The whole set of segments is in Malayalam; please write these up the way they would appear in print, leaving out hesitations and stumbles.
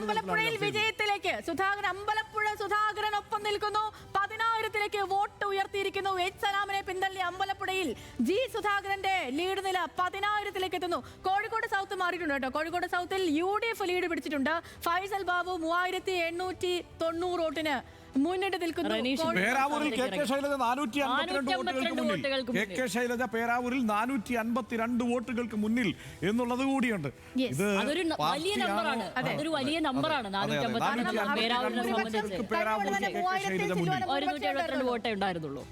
അമ്പലപ്പുഴയിൽ വിജയത്തിലേക്ക് സുധാകരൻ ഒപ്പം നിൽക്കുന്നു. 10,000-ലേക്ക് വോട്ട് ഉയർത്തിയിരിക്കുന്നു. എച്ച് സലാമിനെ പിന്തള്ളി അമ്പലപ്പുഴയിൽ ജി സുധാകരന്റെ ലീഡ് നില 10,000-ലേക്ക് എത്തുന്നു. കോഴിക്കോട് സൗത്ത് മാറിയിട്ടുണ്ട് കേട്ടോ. കോഴിക്കോട് സൗത്തിൽ UDF ലീഡ് പിടിച്ചിട്ടുണ്ട്. ഫൈസൽ ബാബു 3,890 വോട്ടിന് മുന്നിട്ട് നിൽക്കുന്നു. പേരാവൂരിൽ കെ ശൈലജ 452 വോട്ടുകൾക്ക് മുന്നിൽ എന്നുള്ളത് കൂടിയുണ്ട്. ഇത് വലിയ നമ്പറാണ്. അതൊരു വലിയ നമ്പറാണ്. 452 വോട്ടേ ഉണ്ടായിരുന്നുള്ളൂ.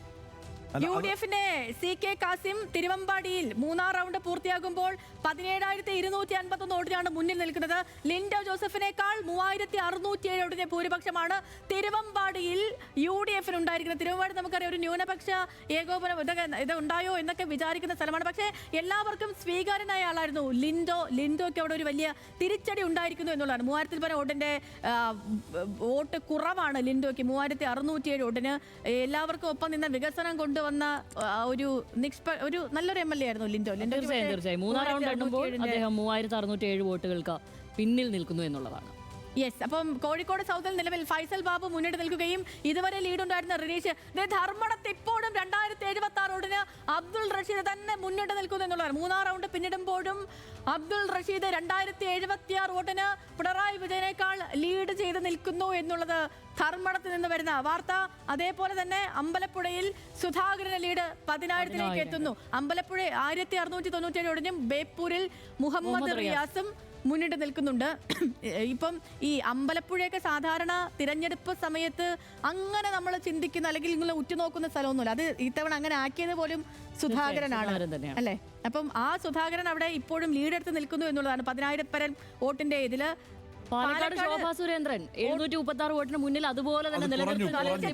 UDFന്റെ CK കാസിം തിരുവമ്പാടിയിൽ 3-ാം റൗണ്ട് പൂർത്തിയാകുമ്പോൾ 17,251 വോട്ടിനാണ് മുന്നിൽ നിൽക്കുന്നത്. ലിൻഡോ ജോസഫിനേക്കാൾ 3,607 വോട്ടിന്റെ ഭൂരിപക്ഷമാണ് തിരുവമ്പാടിയിൽ UDFന് ഉണ്ടായിരിക്കുന്നത്. തിരുവമ്പാടി നമുക്കറിയാം ഒരു ന്യൂനപക്ഷ ഏകോപനം ഇത് ഉണ്ടായോ എന്നൊക്കെ വിചാരിക്കുന്ന സ്ഥലമാണ്. പക്ഷേ എല്ലാവർക്കും സ്വീകാര്യനായ ആളായിരുന്നു ലിൻഡോയ്ക്ക് അവിടെ ഒരു വലിയ തിരിച്ചടി ഉണ്ടായിരിക്കുന്നു എന്നുള്ളതാണ്. 3,000-ൽ പരം വോട്ടിന്റെ വോട്ട് കുറവാണ് ലിൻഡോയ്ക്ക്. 3,607 വോട്ടിന് എല്ലാവർക്കും ഒപ്പം നിന്ന് വികസനം കൊണ്ടുവന്ന ഒരു നല്ലൊരു MLA ആയിരുന്നു ലിൻഡോ. തീർച്ചയായും 3-ാം റൗണ്ട് എണ്ണുമ്പോൾ അദ്ദേഹം 3,607 വോട്ടുകൾക്ക് പിന്നിൽ നിൽക്കുന്നു എന്നുള്ളതാണ്. യെസ്. അപ്പം കോഴിക്കോട് സൗത്തിൽ നിലവിൽ ഫൈസൽ ബാബു മുന്നിട്ട് നിൽക്കുകയും ഇതുവരെ ലീഡ് ഉണ്ടായിരുന്ന റിനീഷ് ധർമ്മടത്ത് ഇപ്പോഴും 2,076 വോട്ടിന് അബ്ദുൾ റഷീദ് തന്നെ മുന്നിട്ട് നിൽക്കുന്നു എന്നുള്ളതാണ്. 3-ാം റൗണ്ട് പിന്നിടുമ്പോഴും അബ്ദുൾ റഷീദ് 2,076 വോട്ടിന് പിണറായി വിജയനേക്കാൾ ലീഡ് ചെയ്ത് നിൽക്കുന്നു എന്നുള്ളത് ധർമ്മടത്ത് നിന്ന് വരുന്ന വാർത്ത. അതേപോലെ തന്നെ അമ്പലപ്പുഴയിൽ സുധാകരന്റെ ലീഡ് 10,000-ലേക്ക് എത്തുന്നു. അമ്പലപ്പുഴ 1,697 വോട്ടിനും ബേപ്പൂരിൽ മുഹമ്മദ് റിയാസും മുന്നിട്ട് നിൽക്കുന്നുണ്ട്. ഇപ്പം ഈ അമ്പലപ്പുഴയൊക്കെ സാധാരണ തിരഞ്ഞെടുപ്പ് സമയത്ത് അങ്ങനെ നമ്മൾ ചിന്തിക്കുന്ന അല്ലെങ്കിൽ നിങ്ങൾ ഉറ്റുനോക്കുന്ന സ്ഥലമൊന്നുമില്ല. അത് ഇത്തവണ അങ്ങനെ ആക്കിയത് പോലും സുധാകരനാണ് അല്ലേ? അപ്പം ആ സുധാകരൻ അവിടെ ഇപ്പോഴും ലീഡ് എടുത്ത് നിൽക്കുന്നു എന്നുള്ളതാണ്. 10,000 പരം വോട്ടിന്റെ ഇതില് പാലക്കാട് ശോഭാ സുരേന്ദ്രൻ 736 വോട്ടിന് മുന്നിൽ അതുപോലെ തന്നെ നിലനിർത്തി. 736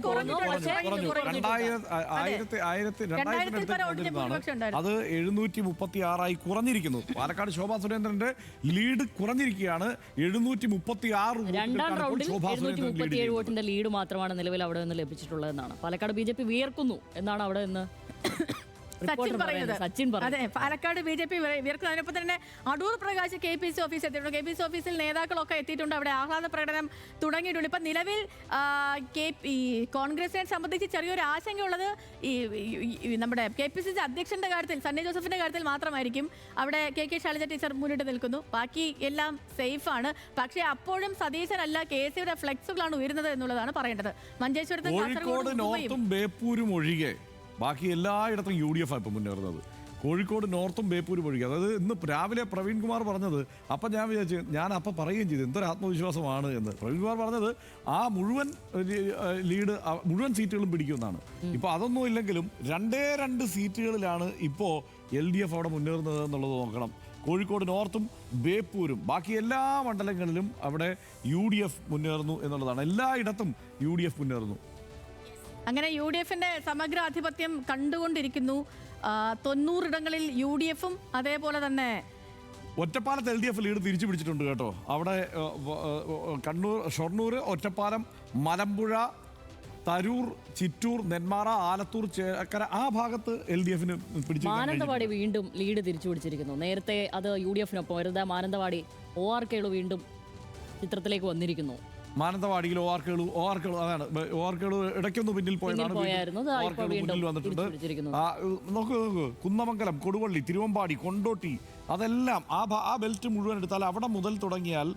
കുറഞ്ഞിരിക്കുന്നു. പാലക്കാട് ശോഭാ സുരേന്ദ്രന്റെ ലീഡ് കുറഞ്ഞിരിക്കുകയാണ്. 736. 2-ാം റൗണ്ടിൽ 737 വോട്ടിന്റെ ലീഡ് മാത്രമാണ് നിലവിൽ അവിടെ നിന്ന് ലഭിച്ചിട്ടുള്ളതെന്നാണ്. പാലക്കാട് BJP വിയർക്കുന്നു എന്നാണ് അവിടെ നിന്ന് സച്ചിൻ പറയുന്നത്. അതെ, പാലക്കാട് BJP വിയർക്കുന്നു. അതിനൊപ്പം തന്നെ അടൂർ പ്രകാശ് KPC ഓഫീസ് എത്തിയിട്ടുണ്ട്. KPC ഓഫീസിൽ നേതാക്കളൊക്കെ എത്തിയിട്ടുണ്ട്. അവിടെ ആഹ്ലാദ പ്രകടനം തുടങ്ങിയിട്ടുണ്ട്. ഇപ്പം നിലവിൽ ഈ കോൺഗ്രസിനെ സംബന്ധിച്ച് ചെറിയൊരു ആശങ്കയുള്ളത് ഈ നമ്മുടെ KPCC അധ്യക്ഷന്റെ കാര്യത്തിൽ, സണ്ണി ജോസഫിന്റെ കാര്യത്തിൽ മാത്രമായിരിക്കും. അവിടെ KK ശൈലജ ടീച്ചർ മുന്നിട്ട് നിൽക്കുന്നു. ബാക്കി എല്ലാം സേഫാണ്. പക്ഷേ അപ്പോഴും സതീശനല്ല KSയുടെ ഫ്ലെക്സുകളാണ് ഉയരുന്നത് എന്നുള്ളതാണ് പറയേണ്ടത്. മഞ്ചേശ്വരത്ത് ബാക്കി എല്ലായിടത്തും UDF ഇപ്പം മുന്നേറുന്നത്. കോഴിക്കോട് നോർത്തും ബേപ്പൂരും ഒഴികെ. അതായത് ഇന്ന് രാവിലെ പ്രവീൺ കുമാർ പറഞ്ഞത് അപ്പം ഞാൻ വിചാരിച്ചു, ഞാൻ അപ്പം പറയുകയും ചെയ്തു എന്തൊരു ആത്മവിശ്വാസമാണ് എന്ന്. പ്രവീൺ കുമാർ പറഞ്ഞത് ആ മുഴുവൻ ലീഡ് മുഴുവൻ സീറ്റുകളും പിടിക്കുമെന്നാണ്. ഇപ്പോൾ അതൊന്നും ഇല്ലെങ്കിലും 2 സീറ്റുകളിലാണ് ഇപ്പോൾ LDF അവിടെ മുന്നേറുന്നത് എന്നുള്ളത് നോക്കണം. കോഴിക്കോട് നോർത്തും ബേപ്പൂരും ബാക്കി എല്ലാ മണ്ഡലങ്ങളിലും അവിടെ UDF മുന്നേറുന്നു എന്നുള്ളതാണ്. എല്ലായിടത്തും UDF മുന്നേറുന്നു. അങ്ങനെ UDFന്റെ സമഗ്ര ആധിപത്യം കണ്ടുകൊണ്ടിരിക്കുന്നു. 90 ഇടങ്ങളിൽ UDFും അതേപോലെ തന്നെ ഒറ്റപ്പാലത്ത് LDF ലീഡ് തിരിച്ചു പിടിച്ചിട്ടുണ്ട് കേട്ടോ. അവിടെ കണ്ണൂർ, ഷൊർണൂർ, ഒറ്റപ്പാലം, മലമ്പുഴ, തരൂർ, ചിറ്റൂർ, നെന്മാറ, ആലത്തൂർ, ചേക്കര ആ ഭാഗത്ത് LDFന് പിടിച്ചു. മാനന്തവാടി വീണ്ടും ലീഡ് തിരിച്ചു പിടിച്ചിരിക്കുന്നു. നേരത്തെ അത് UDFനൊപ്പം വരുന്ന മാനന്തവാടി ORK വീണ്ടും ചിത്രത്തിലേക്ക് വന്നിരിക്കുന്നു. മാനന്തവാടിയിൽ ഓർക്കേളു അതാണ്. ഓർക്കേളു ഇടയ്ക്കൊന്ന് പിന്നിൽ പോയതാണ്. മുന്നിൽ വന്നിട്ടുണ്ട്. നോക്കൂ കുന്നമംഗലം, കൊടുവള്ളി, തിരുവമ്പാടി, കൊണ്ടോട്ടി അതെല്ലാം ആ ബെൽറ്റ് മുഴുവൻ എടുത്താൽ അവിടെ മുതൽ തുടങ്ങിയാൽ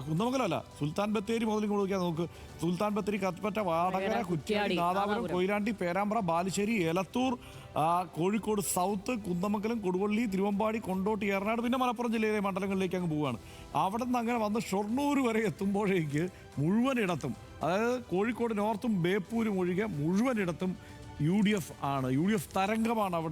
കുന്നമംഗലമല്ല, സുൽത്താൻ ബത്തേരി മുതൽ കൊടുക്കാൻ നോക്ക്. സുൽത്താൻ ബത്തേരി, കത്പറ്റ, വാടകര, കുറ്റ്യാടി, നാദാപുരം, കൊയിലാണ്ടി, പേരാമ്പ്ര, ബാലുശ്ശേരി, എലത്തൂർ, കോഴിക്കോട് സൗത്ത്, കുന്നമംഗലം, കൊടുവള്ളി, തിരുവമ്പാടി, കൊണ്ടോട്ടി, എറണാട്, പിന്നെ മലപ്പുറം ജില്ലയിലെ മണ്ഡലങ്ങളിലേക്ക് അങ്ങ് പോവുകയാണ്. അവിടെ നിന്ന് അങ്ങനെ വന്ന് ഷൊർണൂർ വരെ എത്തുമ്പോഴേക്ക് മുഴുവനിടത്തും, അതായത് കോഴിക്കോട് നോർത്തും ബേപ്പൂരും ഒഴികെ മുഴുവനിടത്തും UDF ആണ്. UDF തരംഗമാണ് അവിടെ